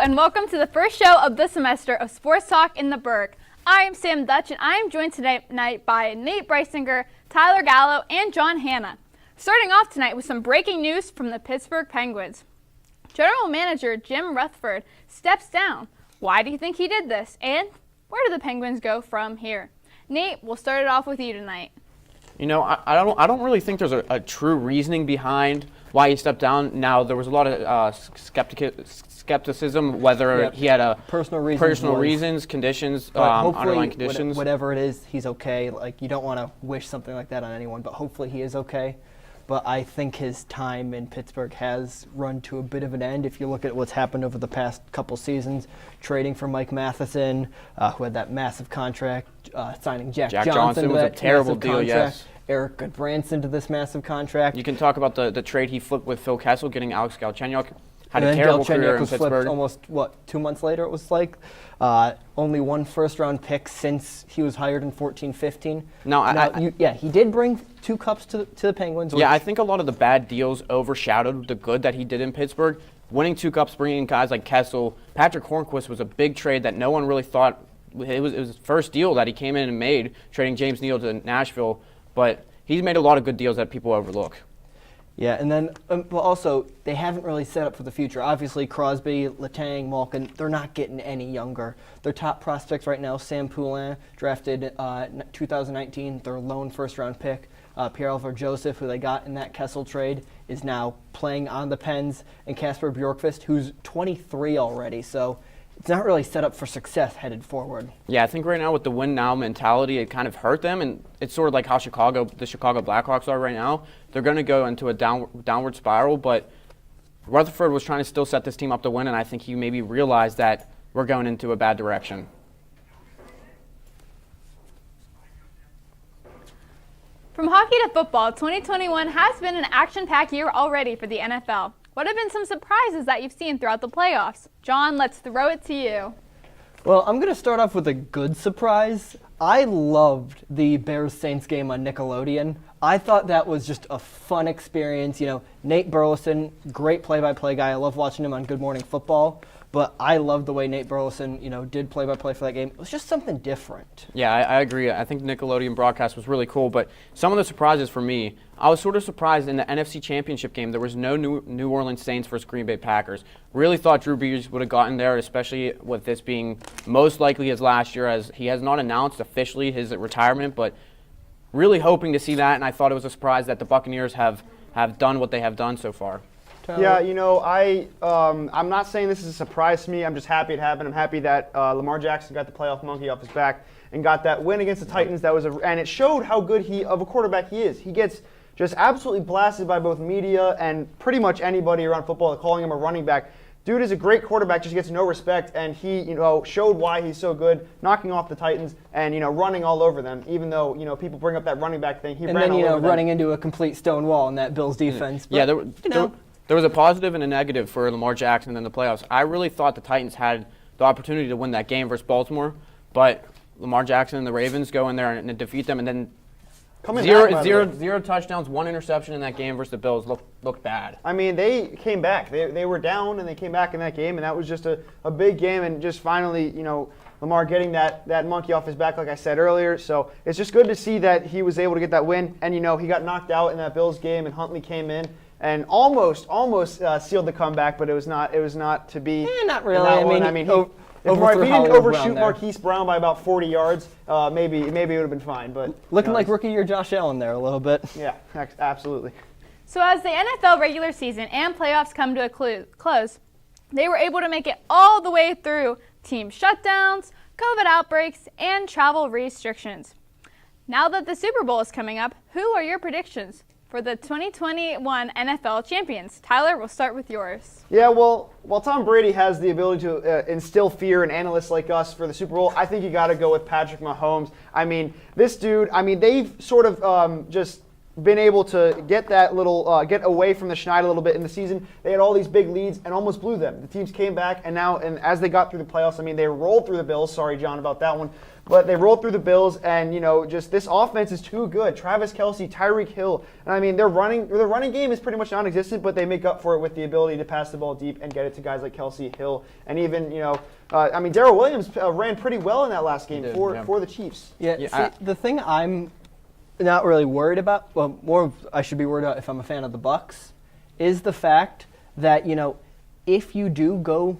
and welcome to the first show of the semester of Sports Talk in the Burgh. I am Sam Dutch, and I am joined tonight by Nate Breisinger, Tyler Gallo, and John Hanna. Starting off tonight with some breaking news from the Pittsburgh Penguins. General Manager Jim Rutherford steps down. Why do you think he did this? And where do the Penguins go from here? Nate, we'll start it off with you tonight. You know, I don't really think there's a true reasoning behind why he stepped down. Now, there was a lot of skepticism whether he had a personal reasons, conditions, underlying conditions. Whatever it is, he's okay. Like, you don't want to wish something like that on anyone, but hopefully he is okay. But I think his time in Pittsburgh has run to a bit of an end. If you look at what's happened over the past couple seasons, trading for Mike Matheson, who had that massive contract, signing Jack Johnson was a terrible deal, yes. Eric Goodbranson to this massive contract. You can talk about the trade he flipped with Phil Kessel, getting Alex Galchenyuk. Had and a terrible career in was Pittsburgh. Flipped almost, 2 months later it was like. Only one first-round pick since he was hired in 14-15. He did bring 2 cups to the Penguins. Yeah, I think a lot of the bad deals overshadowed the good that he did in Pittsburgh. Winning 2 cups, bringing in guys like Kessel. Patrick Hornquist was a big trade that no one really thought. It was his first deal that he came in and made, trading James Neal to Nashville. But he's made a lot of good deals that people overlook. Yeah, and then also, they haven't really set up for the future. Obviously, Crosby, Letang, Malkin, they're not getting any younger. Their top prospects right now, Sam Poulin, drafted 2019, their lone first-round pick. Pierre-Olivier Joseph, who they got in that Kessel trade, is now playing on the Pens. And Kasper Bjorkqvist, who's 23 already. So it's not really set up for success headed forward. Yeah, I think right now with the win now mentality, it kind of hurt them, and it's sort of like how the Chicago Blackhawks are right now. They're going to go into a downward spiral, but Rutherford was trying to still set this team up to win, and I think he maybe realized that we're going into a bad direction. From hockey to football, 2021 has been an action-packed year already for the NFL. What have been some surprises that you've seen throughout the playoffs? John, let's throw it to you. Well, I'm going to start off with a good surprise. I loved the Bears-Saints game on Nickelodeon. I thought that was just a fun experience. You know, Nate Burleson, great play-by-play guy. I love watching him on Good Morning Football. But I loved the way Nate Burleson, did play-by-play for that game. It was just something different. Yeah, I agree. I think the Nickelodeon broadcast was really cool. But some of the surprises for me, I was sort of surprised in the NFC Championship game. There was no New Orleans Saints versus Green Bay Packers. Really thought Drew Brees would have gotten there, especially with this being most likely his last year, as he has not announced officially his retirement. But really hoping to see that, and I thought it was a surprise that the Buccaneers have done what they have done so far. Yeah, I'm not saying this is a surprise to me. I'm just happy it happened. I'm happy that Lamar Jackson got the playoff monkey off his back and got that win against the Titans. And it showed how good of a quarterback he is. He gets just absolutely blasted by both media and pretty much anybody around football calling him a running back. Dude is a great quarterback, just gets no respect, and he, showed why he's so good, knocking off the Titans and, running all over them. Even though, people bring up that running back thing, he ran all over them. And then, running into a complete stone wall in that Bills defense. Yeah, there was a positive and a negative for Lamar Jackson in the playoffs. I really thought the Titans had the opportunity to win that game versus Baltimore, but Lamar Jackson and the Ravens go in there and defeat them, and then zero touchdowns, 1 interception in that game versus the Bills looked bad. I mean, they came back. They were down, and they came back in that game, and that was just a big game, and just finally, Lamar getting that monkey off his back, like I said earlier. So it's just good to see that he was able to get that win, and, he got knocked out in that Bills game, and Huntley came in and almost sealed the comeback, but it was not to be. Not really. If he didn't overshoot Marquise Brown by about 40 yards, maybe it would have been fine. But looking like rookie year Josh Allen there a little bit. Yeah, absolutely. So as the NFL regular season and playoffs come to a close, they were able to make it all the way through team shutdowns, COVID outbreaks, and travel restrictions. Now that the Super Bowl is coming up, who are your predictions for the 2021 NFL champions? Tyler, we'll start with yours. Yeah, well, while Tom Brady has the ability to instill fear in analysts like us for the Super Bowl, I think you got to go with Patrick Mahomes. I mean, this dude, they've sort of just been able to get that little get away from the schneid a little bit in the season. They had all these big leads and almost blew them. The teams came back, and as they got through the playoffs, I mean, they rolled through the Bills. Sorry, John, about that one. But they rolled through the Bills, and just this offense is too good. Travis Kelce, Tyreek Hill, and I mean, their running game is pretty much non-existent, but they make up for it with the ability to pass the ball deep and get it to guys like Kelce, Hill, and even I mean, Darrell Williams ran pretty well in that last game for the Chiefs. Yeah. The thing I'm not really worried about, well, more I should be worried about if I'm a fan of the Bucs, is the fact that if you do go,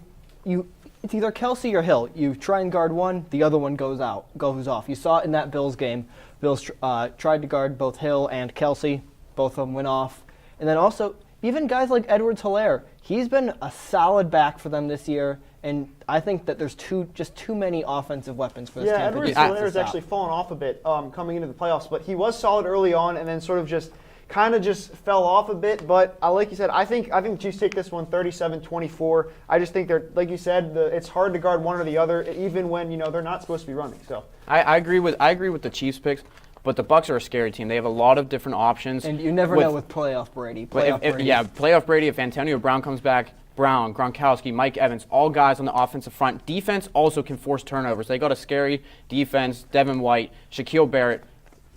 it's either Kelce or Hill. You try and guard one, the other one goes off. You saw it in that Bills game. Bills tried to guard both Hill and Kelce. Both of them went off. And then also, even guys like Edwards-Helaire, he's been a solid back for them this year. And I think that there's just too many offensive weapons for this team. Yeah, Edwards-Helaire has actually fallen off a bit coming into the playoffs, but he was solid early on, and then sort of just fell off a bit. But like you said, I think the Chiefs take this one 37-24. I just think they're, like you said, it's hard to guard one or the other, even when they're not supposed to be running. So I agree with the Chiefs picks. But the Bucs are a scary team. They have a lot of different options. And you never know with playoff Brady. Playoff Brady, if Antonio Brown comes back, Brown, Gronkowski, Mike Evans, all guys on the offensive front. Defense also can force turnovers. They got a scary defense. Devin White, Shaquille Barrett,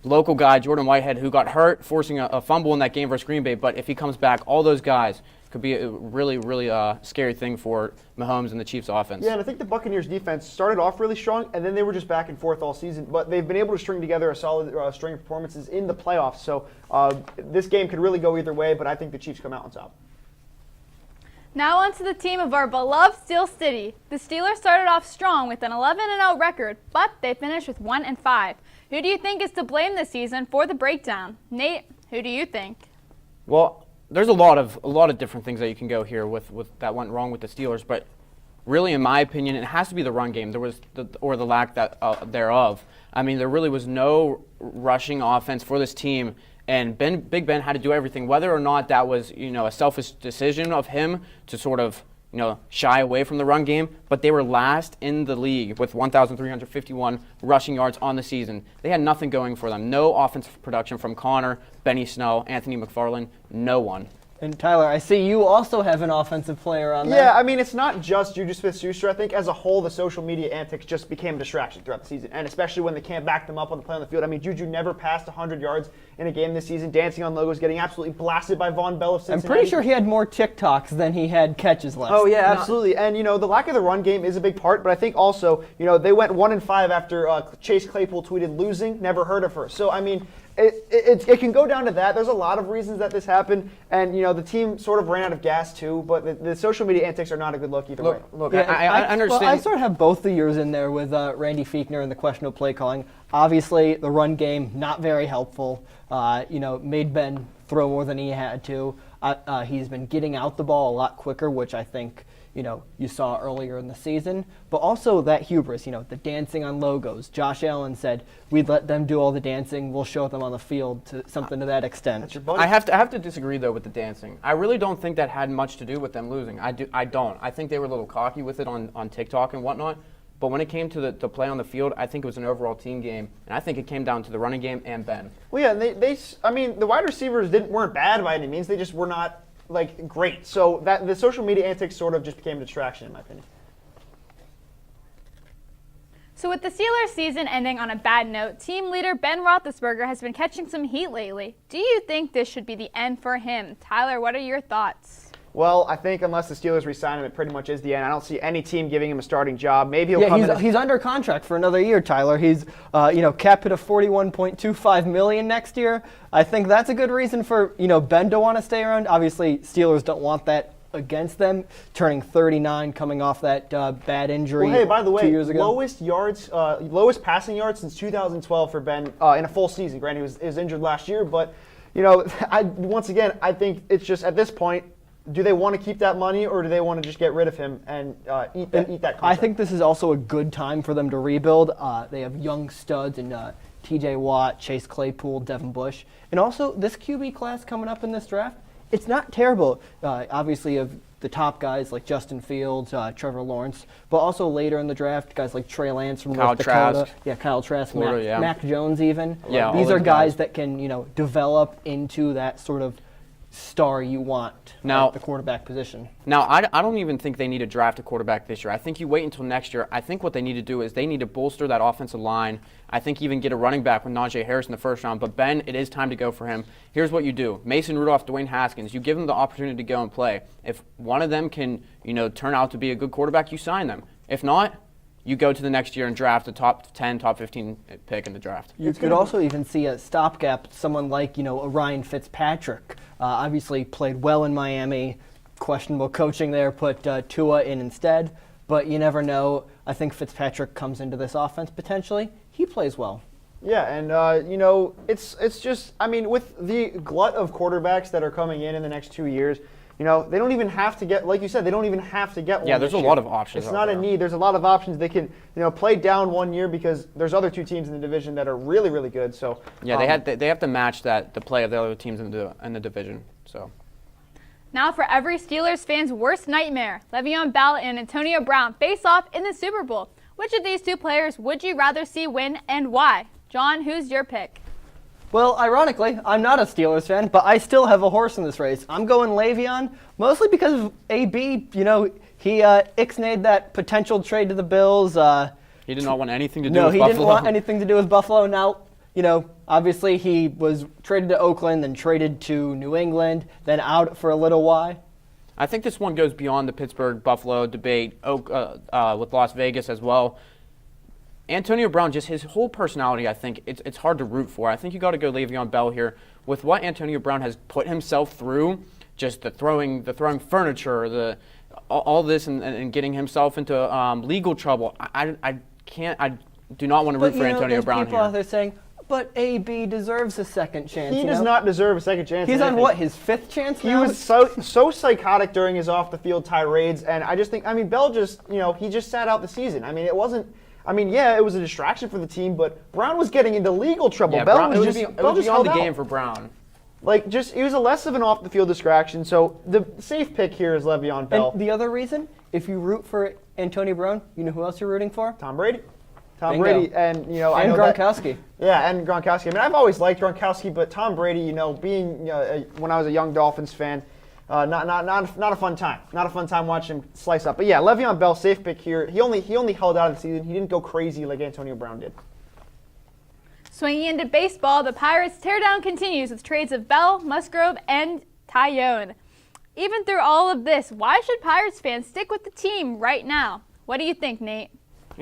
local guy, Jordan Whitehead, who got hurt, forcing a fumble in that game versus Green Bay. But if he comes back, all those guys could be a really, really scary thing for Mahomes and the Chiefs offense. Yeah, and I think the Buccaneers defense started off really strong, and then they were just back and forth all season. But they've been able to string together a solid string of performances in the playoffs. So this game could really go either way, but I think the Chiefs come out on top. Now on to the team of our beloved Steel City. The Steelers started off strong with an 11-0 record, but they finished with 1-5. Who do you think is to blame this season for the breakdown? Nate, who do you think? Well, there's a lot of different things that you can go here with that went wrong with the Steelers, but really, in my opinion, it has to be the run game. There was the lack thereof. I mean, there really was no rushing offense for this team, and Big Ben had to do everything, whether or not that was a selfish decision of him to sort of shy away from the run game, but they were last in the league with 1,351 rushing yards on the season. They had nothing going for them. No offensive production from Connor, Benny Snell, Anthony McFarland, no one. And Tyler, I see you also have an offensive player on there. Yeah, I mean, it's not just Juju Smith-Schuster. I think as a whole, the social media antics just became a distraction throughout the season, and especially when they can't back them up on the play on the field. I mean, Juju never passed 100 yards in a game this season, dancing on logos, getting absolutely blasted by Von Bell of Cincinnati. I'm pretty sure he had more TikToks than he had catches last. Oh, yeah, absolutely. And, the lack of the run game is a big part, but I think also, they went 1-5 after Chase Claypool tweeted losing, never heard of her. So, I mean, it can go down to that. There's a lot of reasons that this happened, and the team sort of ran out of gas too. But the social media antics are not a good look either way. Look, yeah, I understand. Well, I sort of have both the years in there with Randy Fiechner and the questionable play calling. Obviously, the run game not very helpful. Made Ben throw more than he had to. He's been getting out the ball a lot quicker, which I think you saw earlier in the season, but also that hubris, the dancing on logos. Josh Allen said, we'd let them do all the dancing, we'll show them on the field, to something to that extent. That's your buddy. I have to disagree, though, with the dancing. I really don't think that had much to do with them losing. I don't. I think they were a little cocky with it on TikTok and whatnot, but when it came to the play on the field, I think it was an overall team game, and I think it came down to the running game and Ben. Well, yeah, the wide receivers weren't bad by any means, they just were not great. So that the social media antics sort of just became a distraction, in my opinion. So with the Steelers season ending on a bad note, team leader Ben Roethlisberger has been catching some heat lately. Do you think this should be the end for him? Tyler, what are your thoughts? Well, I think unless the Steelers re-sign him, it pretty much is the end. I don't see any team giving him a starting job. Maybe he'll come in. He's under contract for another year, Tyler. He's cap hit of $41.25 million next year. I think that's a good reason for Ben to want to stay around. Obviously, Steelers don't want that against them, turning 39, coming off that bad injury. Well, hey, by the way, 2 years ago. lowest passing yards since 2012 for Ben in a full season. Granted, he was injured last year, but I think it's just at this point. Do they want to keep that money, or do they want to just get rid of him and eat that contract? I think this is also a good time for them to rebuild. They have young studs in T.J. Watt, Chase Claypool, Devin Bush. And also, this QB class coming up in this draft, it's not terrible. Obviously, of the top guys like Justin Fields, Trevor Lawrence, but also later in the draft, guys like Trey Lance from North Dakota. Trask. Yeah, Kyle Trask, Florida, Mac Jones even. Yeah, These all are those guys guys that can, develop into that sort of star you want at the quarterback position. Now, I don't even think they need to draft a quarterback this year. I think you wait until next year. I think what they need to do is they need to bolster that offensive line. I think even get a running back with Najee Harris in the first round. But, Ben, it is time to go for him. Here's what you do. Mason Rudolph, Dwayne Haskins, you give them the opportunity to go and play. If one of them can, turn out to be a good quarterback, you sign them. If not, you go to the next year and draft a top 10, top 15 pick in the draft. You could also even see a stopgap, someone like, a Ryan Fitzpatrick. Obviously played well in Miami, questionable coaching there, put Tua in instead. But you never know. I think Fitzpatrick comes into this offense potentially. He plays well. Yeah, and, it's just, with the glut of quarterbacks that are coming in the next 2 years, they don't even have to get, like you said, they don't even have to get one. Yeah, there's a lot of options. It's not a need. There's a lot of options. They can, play down 1 year because there's other 2 teams in the division that are really, really good. So yeah, they have to match the play of the other teams in the division. So Now for every Steelers fan's worst nightmare, Le'Veon Bell and Antonio Brown face off in the Super Bowl. Which of these two players would you rather see win and why? John, who's your pick? Well, ironically, I'm not a Steelers fan, but I still have a horse in this race. I'm going Le'Veon, mostly because of AB. He ixnayed that potential trade to the Bills. he did not want anything to do with Buffalo. No, he didn't want anything to do with Buffalo. Now, obviously he was traded to Oakland, then traded to New England, then out for a little while. I think this one goes beyond the Pittsburgh-Buffalo debate with Las Vegas as well. Antonio Brown, just his whole personality, I think it's hard to root for. I think you got to go Le'Veon Bell here. With what Antonio Brown has put himself through, just the throwing furniture, all this, and getting himself into legal trouble. I do not want to root for Antonio Brown here. People out there saying, but AB deserves a second chance. He does not deserve a second chance. He's on his 5th chance now? He was so psychotic during his off-the-field tirades, and I just think, Bell just, he just sat out the season. It wasn't. It was a distraction for the team, but Brown was getting into legal trouble. Yeah, Bell was beyond the game for Brown. It was a less of an off-the-field distraction. So the safe pick here is Le'Veon Bell. And the other reason, if you root for Antonio Brown, you know who else you're rooting for? Tom Brady. Bingo. Brady, and I know Gronkowski. And Gronkowski. I've always liked Gronkowski, but Tom Brady, being when I was a young Dolphins fan. Not a fun time. Not a fun time watching him slice up. But yeah, Le'Veon Bell, safe pick here. He only held out of the season. He didn't go crazy like Antonio Brown did. Swinging into baseball, the Pirates' teardown continues with trades of Bell, Musgrove, and Tyone. Even through all of this, why should Pirates fans stick with the team right now? What do you think, Nate?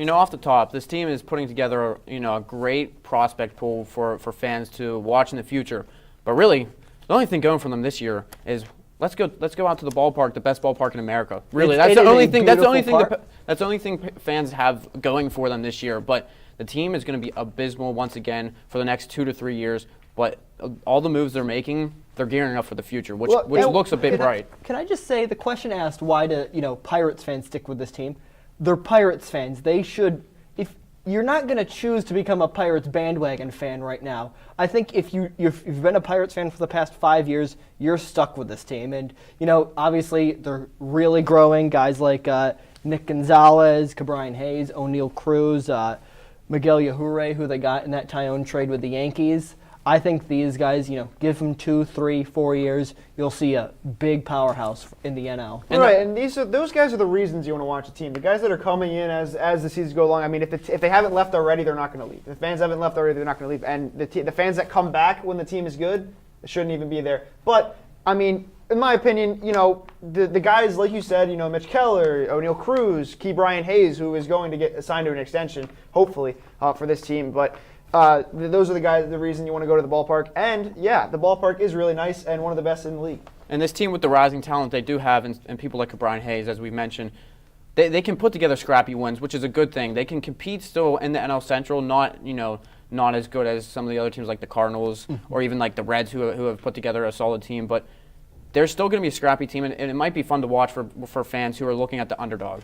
Off the top, this team is putting together, a great prospect pool for fans to watch in the future. But really, the only thing going for them this year is let's go out to the ballpark, the best ballpark in America. Really, that's the only thing fans have going for them this year. But the team is going to be abysmal once again for the next 2 to 3 years. But all the moves they're making, they're gearing up for the future, which looks a bit bright. Can I just say the question asked, why do Pirates fans stick with this team? They're Pirates fans. They should. If you're not going to choose to become a Pirates bandwagon fan right now, I think if you've been a Pirates fan for the past 5 years, you're stuck with this team. And obviously they're really growing. Guys like Nick Gonzalez, Cabrian Hayes, O'Neal Cruz, Miguel Yajure, who they got in that Tyone trade with the Yankees. I think these guys, give them 2, 3, 4 years, you'll see a big powerhouse in the NL. Right, and those guys are the reasons you want to watch a team. The guys that are coming in as the seasons go along. If they haven't left already, they're not going to leave. If the fans haven't left already, they're not going to leave. And the fans that come back when the team is good, shouldn't even be there. But in my opinion, the guys like you said, Mitch Keller, O'Neal Cruz, Cabrian Hayes, who is going to get assigned to an extension, hopefully, for this team, but. Those are the guys, the reason you want to go to the ballpark. And, yeah, the ballpark is really nice and one of the best in the league. And this team with the rising talent they do have, and people like Cabrian Hayes, as we mentioned, they can put together scrappy wins, which is a good thing. They can compete still in the NL Central, not as good as some of the other teams like the Cardinals or even like the Reds who have put together a solid team. But they're still going to be a scrappy team, and it might be fun to watch for fans who are looking at the underdog.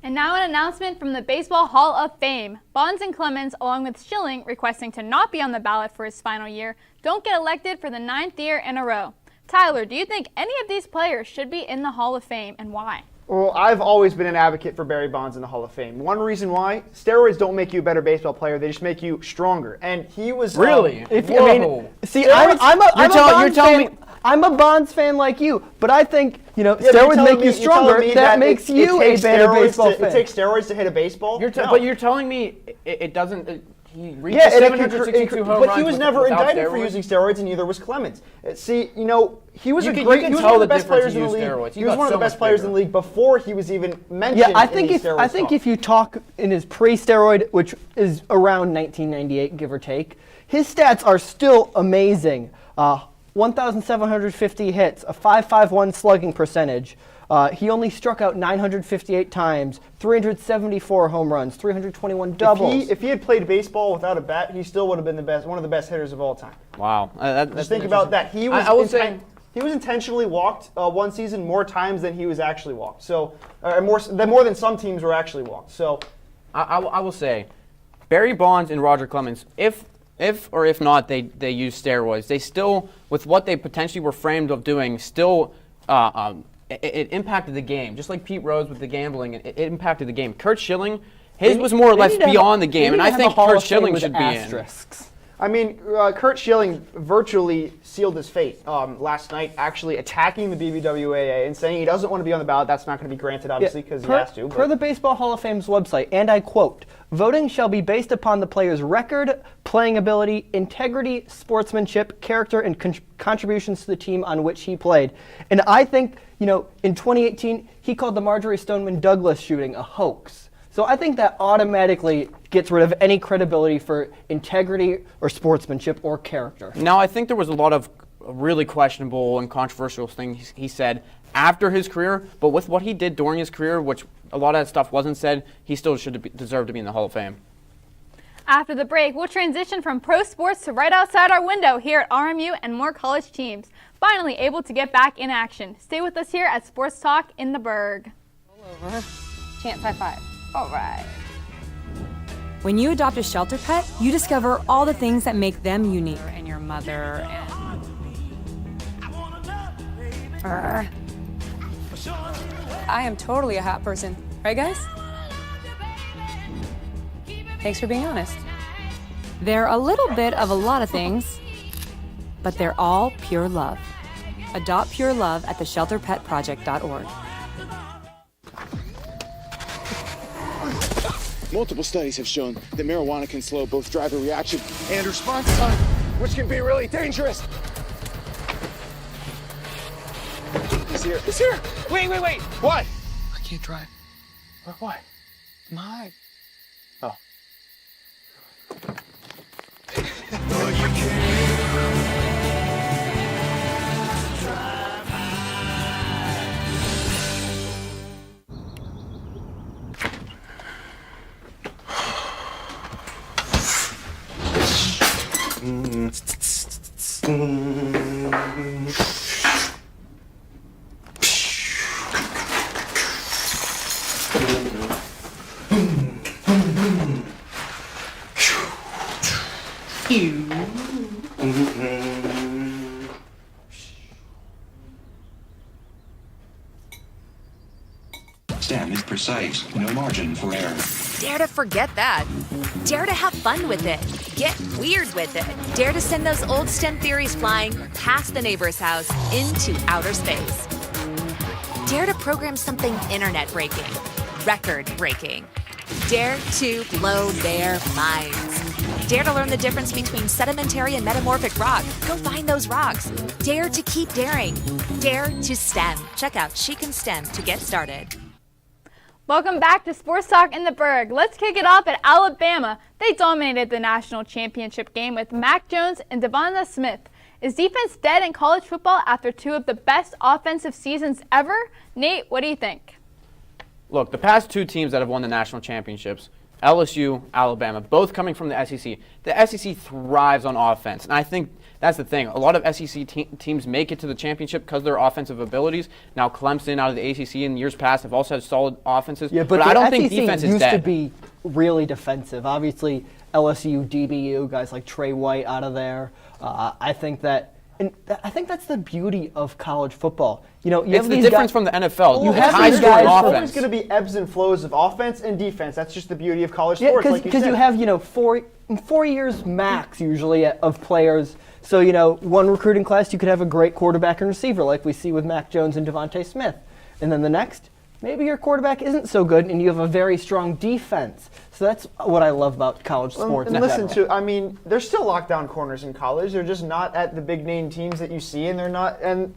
And now an announcement from the Baseball Hall of Fame. Bonds and Clemens, along with Schilling, requesting to not be on the ballot for his final year, don't get elected for the 9th year in a row. Tyler, do you think any of these players should be in the Hall of Fame, and why? Well, I've always been an advocate for Barry Bonds in the Hall of Fame. One reason why, steroids don't make you a better baseball player, they just make you stronger. And he was... Really? I'm a Bonds fan like you, but I think, steroids make you stronger. That makes you a better baseball fan. It takes steroids to hit a baseball? But you're telling me it doesn't... He reached Yeah, 762 home runs. But he was never indicted for using steroids, and neither was Clemens. See, he was one of the best players in the league. He was one of the best players in the league before he was even mentioned. Yeah, I think if you talk in his pre-steroid, which is around 1998, give or take, his stats are still amazing. 1,750 hits, a .551 slugging percentage. He only struck out 958 times, 374 home runs, 321 doubles. If he had played baseball without a bat, he still would have been one of the best hitters of all time. Wow. Just think about that. He was intentionally walked one season more times than he was actually walked. So more than some teams were actually walked. So I will say, Barry Bonds and Roger Clemens, if not they use steroids, they still, with what they potentially were framed of doing, still it impacted the game. Just like Pete Rose with the gambling, it impacted the game. Curt Schilling, his was more or less beyond the game, and I think Curt Schilling should be in. I mean, Curt Schilling virtually sealed his fate last night, actually attacking the BBWAA and saying he doesn't want to be on the ballot. That's not going to be granted, obviously, because he has to. Per the Baseball Hall of Fame's website, and I quote, "Voting shall be based upon the player's record, playing ability, integrity, sportsmanship, character, and contributions to the team on which he played." And I think, in 2018, he called the Marjorie Stoneman Douglas shooting a hoax. So I think that automatically gets rid of any credibility for integrity or sportsmanship or character. Now, I think there was a lot of really questionable and controversial things he said after his career, but with what he did during his career, which a lot of that stuff wasn't said, he still deserve to be in the Hall of Fame. After the break, we'll transition from pro sports to right outside our window here at RMU and more college teams, finally able to get back in action. Stay with us here at Sports Talk in the Burgh. Over. Chance high five. All right. When you adopt a shelter pet, you discover all the things that make them unique. And your mother and... I am totally a hot person. Right, guys? Thanks for being honest. They're a little bit of a lot of things, but they're all pure love. Adopt pure love at theshelterpetproject.org. Multiple studies have shown that marijuana can slow both driver reaction and response time, which can be really dangerous. He's here. He's here. Wait. What? I can't drive. Why? My. Oh. STEM is precise, no margin for error. Dare to forget that. Dare to have fun with it. Get weird with it. Dare to send those old STEM theories flying past the neighbor's house into outer space. Dare to program something internet-breaking, record-breaking. Dare to blow their minds. Dare to learn the difference between sedimentary and metamorphic rock. Go find those rocks. Dare to keep daring. Dare to STEM. Check out She Can STEM to get started. Welcome back to Sports Talk in the Burgh. Let's kick it off at Alabama. They dominated the national championship game with Mac Jones and Devonta Smith. Is defense dead in college football after two of the best offensive seasons ever? Nate, what do you think? Look, the past two teams that have won the national championships, LSU, Alabama, both coming from the SEC. The SEC thrives on offense, and I think that's the thing. A lot of SEC teams make it to the championship because of their offensive abilities. Now, Clemson out of the ACC in years past have also had solid offenses. Yeah, but I don't think SEC defense is used dead. to be really defensive. Obviously, LSU, DBU, guys like Trey White out of there. I think that And I think that's the beauty of college football. You It's have the these difference guys, from the NFL. You have high these scoring guys- There's offense. always going to be ebbs and flows of offense and defense. That's just the beauty of college Yeah, sports, like you because said. you have 4 years max usually of players. So one recruiting class you could have a great quarterback and receiver like we see with Mac Jones and Devontae Smith, and then the next maybe your quarterback isn't so good and you have a very strong defense. So that's what I love about college sports. And in listen general. there's still lockdown corners in college. They're just not at the big name teams that you see, and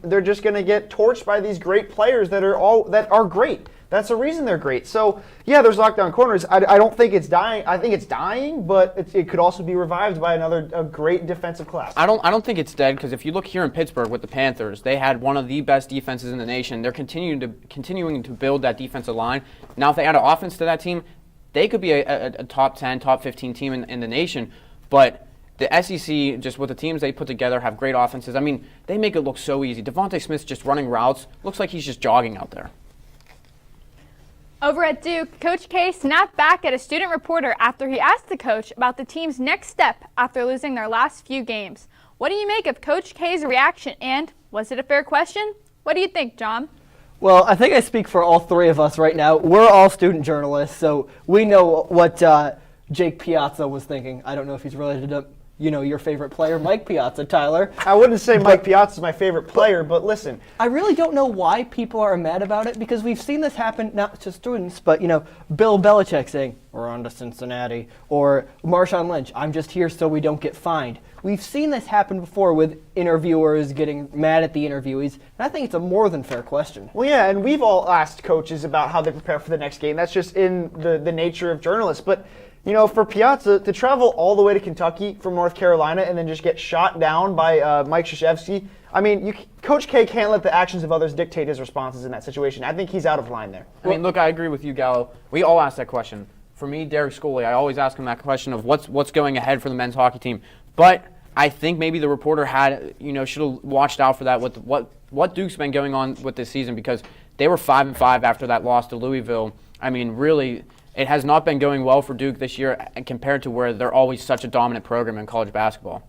they're just going to get torched by these great players that are great. That's the reason they're great. So yeah, there's lockdown corners. I don't think it's dying. I think it's dying, but it could also be revived by a great defensive class. I don't think it's dead, because if you look here in Pittsburgh with the Panthers, they had one of the best defenses in the nation. They're continuing to build that defensive line. Now, if they add an offense to that team, they could be a top 10, top 15 team in the nation. But the SEC, just with the teams they put together, have great offenses. I mean, they make it look so easy. Devontae Smith's just running routes. Looks like he's just jogging out there. Over at Duke, Coach K snapped back at a student reporter after he asked the coach about the team's next step after losing their last few games. What do you make of Coach K's reaction, and was it a fair question? What do you think, John? Well, I think I speak for all three of us right now. We're all student journalists, so we know what Jake Piazza was thinking. I don't know if he's related to your favorite player, Mike Piazza, Tyler. I wouldn't say Mike Piazza is my favorite player, but listen. I really don't know why people are mad about it, because we've seen this happen not to students, but Bill Belichick saying, "We're on to Cincinnati," or Marshawn Lynch, "I'm just here so we don't get fined." We've seen this happen before with interviewers getting mad at the interviewees, and I think it's a more than fair question. Well, yeah, and we've all asked coaches about how they prepare for the next game. That's just in the nature of journalists. But for Piazza to travel all the way to Kentucky from North Carolina and then just get shot down by Mike Krzyzewski, I mean, Coach K can't let the actions of others dictate his responses in that situation. I think he's out of line there. I mean, look, I agree with you, Gallo. We all ask that question. For me, Derek Scully, I always ask him that question of what's going ahead for the men's hockey team. But I think maybe the reporter should have watched out for that with what Duke's been going on with this season, because they were 5-5 after that loss to Louisville. I mean, really, it has not been going well for Duke this year compared to where they're always such a dominant program in college basketball.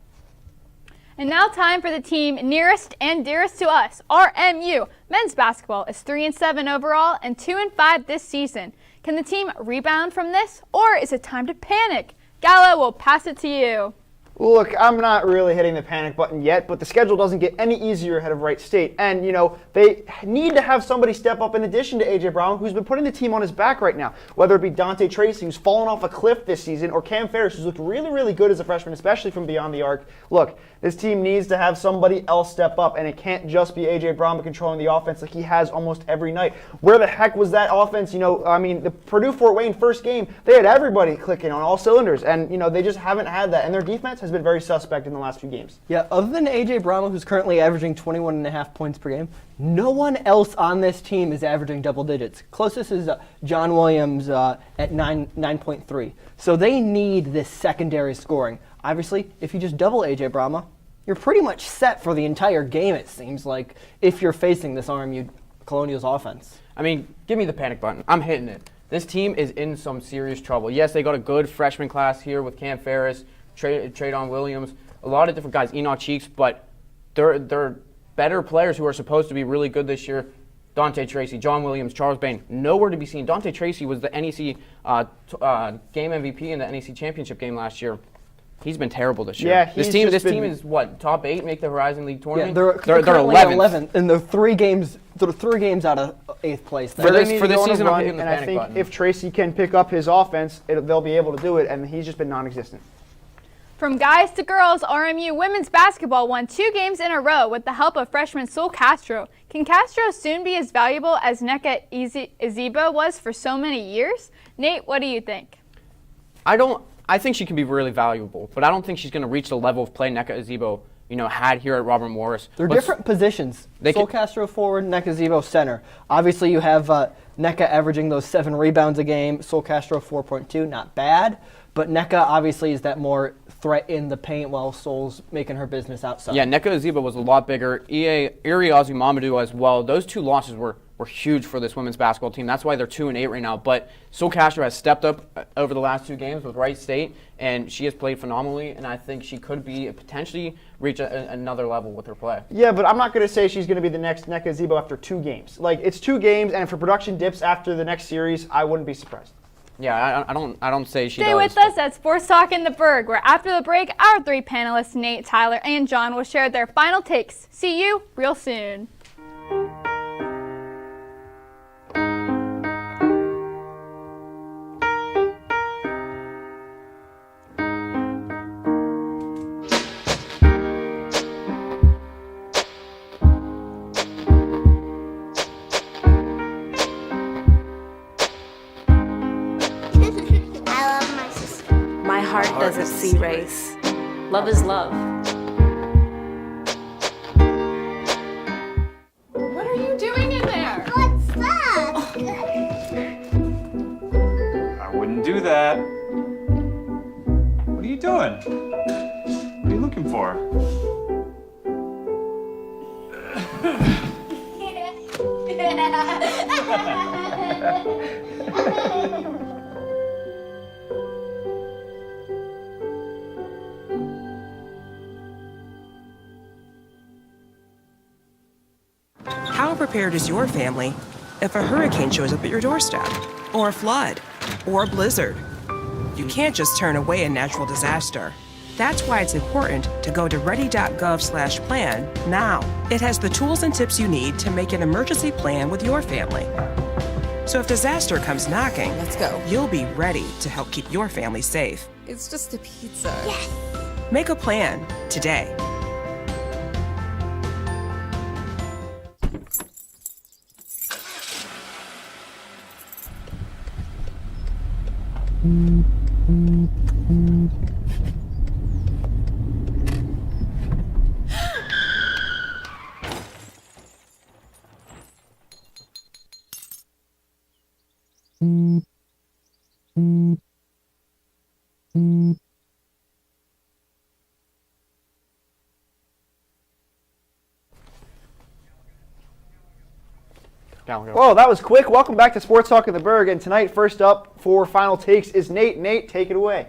And now time for the team nearest and dearest to us, RMU. Men's basketball is 3-7 overall and 2-5 this season. Can the team rebound from this, or is it time to panic? Gallo, will pass it to you. Look, I'm not really hitting the panic button yet, but the schedule doesn't get any easier ahead of Wright State. And, they need to have somebody step up in addition to A.J. Brown, who's been putting the team on his back right now. Whether it be Dante Tracy, who's fallen off a cliff this season, or Cam Ferris, who's looked really, really good as a freshman, especially from beyond the arc. Look, this team needs to have somebody else step up, and it can't just be A.J. Brown controlling the offense like he has almost every night. Where the heck was that offense? The Purdue-Fort Wayne first game, they had everybody clicking on all cylinders, and, they just haven't had that. And their defense has been very suspect in the last few games. Yeah, other than A.J. Brown, who's currently averaging 21.5 points per game, no one else on this team is averaging double digits. Closest is John Williams at 9.3. So they need this secondary scoring. Obviously, if you just double A.J. Brown, you're pretty much set for the entire game, it seems like, if you're facing this RMU Colonials offense. I mean, give me the panic button. I'm hitting it. This team is in some serious trouble. Yes, they got a good freshman class here with Cam Ferris, Traydon Williams, a lot of different guys, Enoch Cheeks, but they're better players who are supposed to be really good this year. Dante Tracy, John Williams, Charles Bain, nowhere to be seen. Dante Tracy was the NEC game MVP in the NEC championship game last year. He's been terrible this year. Yeah, this team is what, top 8, make the Horizon League tournament? Yeah, they're 11th, and they're three games out of 8th place. For this season, I'm hitting the and panic I think button. if Tracy can pick up his offense, they'll be able to do it, and he's just been non-existent. From guys to girls, RMU women's basketball won 2 games in a row with the help of freshman Sol Castro. Can Castro soon be as valuable as Nneka Ezebo was for so many years? Nate, what do you think? I think she can be really valuable, but I don't think she's going to reach the level of play Nneka Ezebo, had here at Robert Morris. They're different positions. Sol Castro forward, Nneka Ezebo center. Obviously, you have Nneka averaging those 7 rebounds a game. Sol Castro 4.2, not bad. But Nneka obviously is that more threat in the paint while Sol's making her business outside. Yeah, Nneka Ezebo was a lot bigger. Iri Mamadou as well. Those 2 losses were were huge for this women's basketball team. That's why they're 2-8 right now. But Sol Castro has stepped up over the last 2 games with Wright State, and she has played phenomenally, and I think she could be potentially reach another level with her play. Yeah, but I'm not going to say she's going to be the next Nneka Zibo after 2 games. Like, it's 2 games, and if her production dips after the next series, I wouldn't be surprised. Yeah, I don't say she Stay does. with us at Sports Talk in the Burgh, where after the break, our 3 panelists, Nate, Tyler, and John, will share their final takes. See you real soon. Doesn't see race. Love is love. What are you doing in there? What's that? I wouldn't do that. What are you doing? What are you looking for? How prepared is your family if a hurricane shows up at your doorstep, or a flood, or a blizzard? You can't just turn away a natural disaster. That's why it's important to go to ready.gov/plan now. It has the tools and tips you need to make an emergency plan with your family. So if disaster comes knocking, Let's go. you'll be ready to help keep your family safe. It's just a pizza. Yes. Make a plan today. Whoa, that was quick. Welcome back to Sports Talk in the Burgh. And tonight, first up for final takes is Nate. Nate, take it away.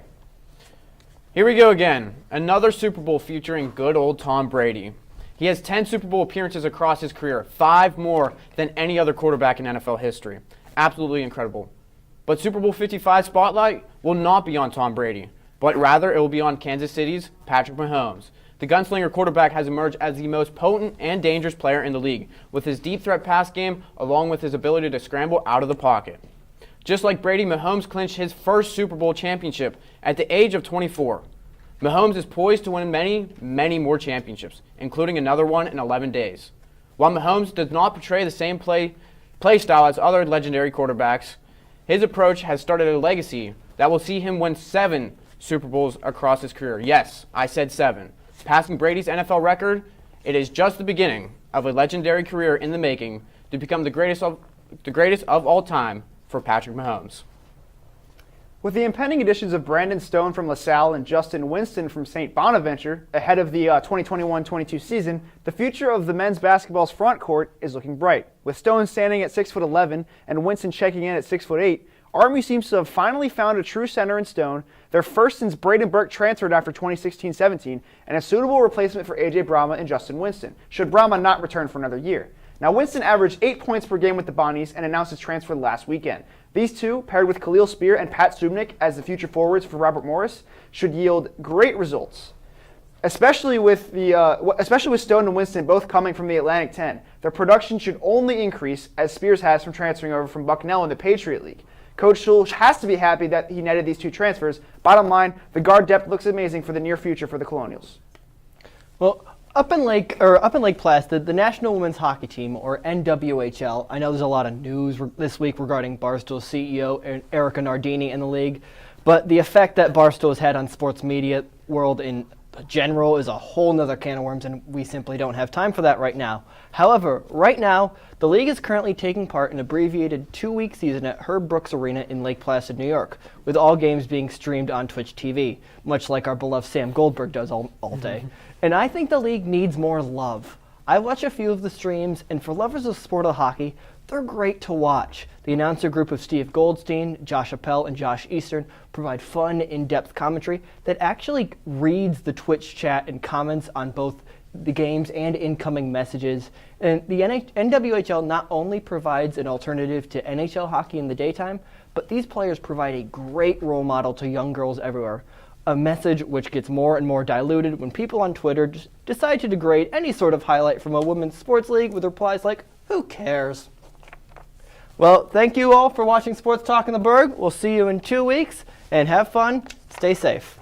Here we go again. Another Super Bowl featuring good old Tom Brady. He has 10 Super Bowl appearances across his career, 5 more than any other quarterback in NFL history. Absolutely incredible. But Super Bowl 55 spotlight will not be on Tom Brady, but rather it will be on Kansas City's Patrick Mahomes. The gunslinger quarterback has emerged as the most potent and dangerous player in the league, with his deep threat pass game along with his ability to scramble out of the pocket. Just like Brady, Mahomes clinched his first Super Bowl championship at the age of 24. Mahomes is poised to win many, many more championships, including another one in 11 days. While Mahomes does not portray the same play style as other legendary quarterbacks, his approach has started a legacy that will see him win 7 Super Bowls across his career. Yes, I said 7. Passing Brady's NFL record, it is just the beginning of a legendary career in the making to become the greatest of all time for Patrick Mahomes. With the impending additions of Brandon Stone from LaSalle and Justin Winston from St. Bonaventure ahead of the 2021-22 season, the future of the men's basketball's front court is looking bright. With Stone standing at 6'11" and Winston checking in at 6'8", RMU seems to have finally found a true center in Stone, their first since Braden Burke transferred after 2016-17, and a suitable replacement for A.J. Brahma and Justin Winston, should Brahma not return for another year. Now, Winston averaged 8 points per game with the Bonnies and announced his transfer last weekend. These two, paired with Khalil Spear and Pat Subnik as the future forwards for Robert Morris, should yield great results. Especially with Stone and Winston both coming from the Atlantic 10, their production should only increase as Spears has from transferring over from Bucknell in the Patriot League. Coach Schul has to be happy that he netted these 2 transfers. Bottom line, the guard depth looks amazing for the near future for the Colonials. Well, up in Lake Placid, the National Women's Hockey Team, or NWHL, I know there's a lot of news this week regarding Barstool's CEO Erica Nardini in the league, but the effect that Barstool has had on sports media world in general is a whole nother can of worms, and we simply don't have time for that right now. However, right now, the league is currently taking part in an abbreviated 2-week season at Herb Brooks Arena in Lake Placid, New York, with all games being streamed on Twitch TV, much like our beloved Sam Goldberg does all day. And I think the league needs more love. I watch a few of the streams, and for lovers of the sport of hockey, they're great to watch. The announcer group of Steve Goldstein, Josh Appel, and Josh Eastern provide fun, in-depth commentary that actually reads the Twitch chat and comments on both the games and incoming messages. And the NWHL not only provides an alternative to NHL hockey in the daytime, but these players provide a great role model to young girls everywhere. A message which gets more and more diluted when people on Twitter decide to degrade any sort of highlight from a women's sports league with replies like, "Who cares?" Well, thank you all for watching Sports Talk in the Burgh. We'll see you in 2 weeks, and have fun. Stay safe.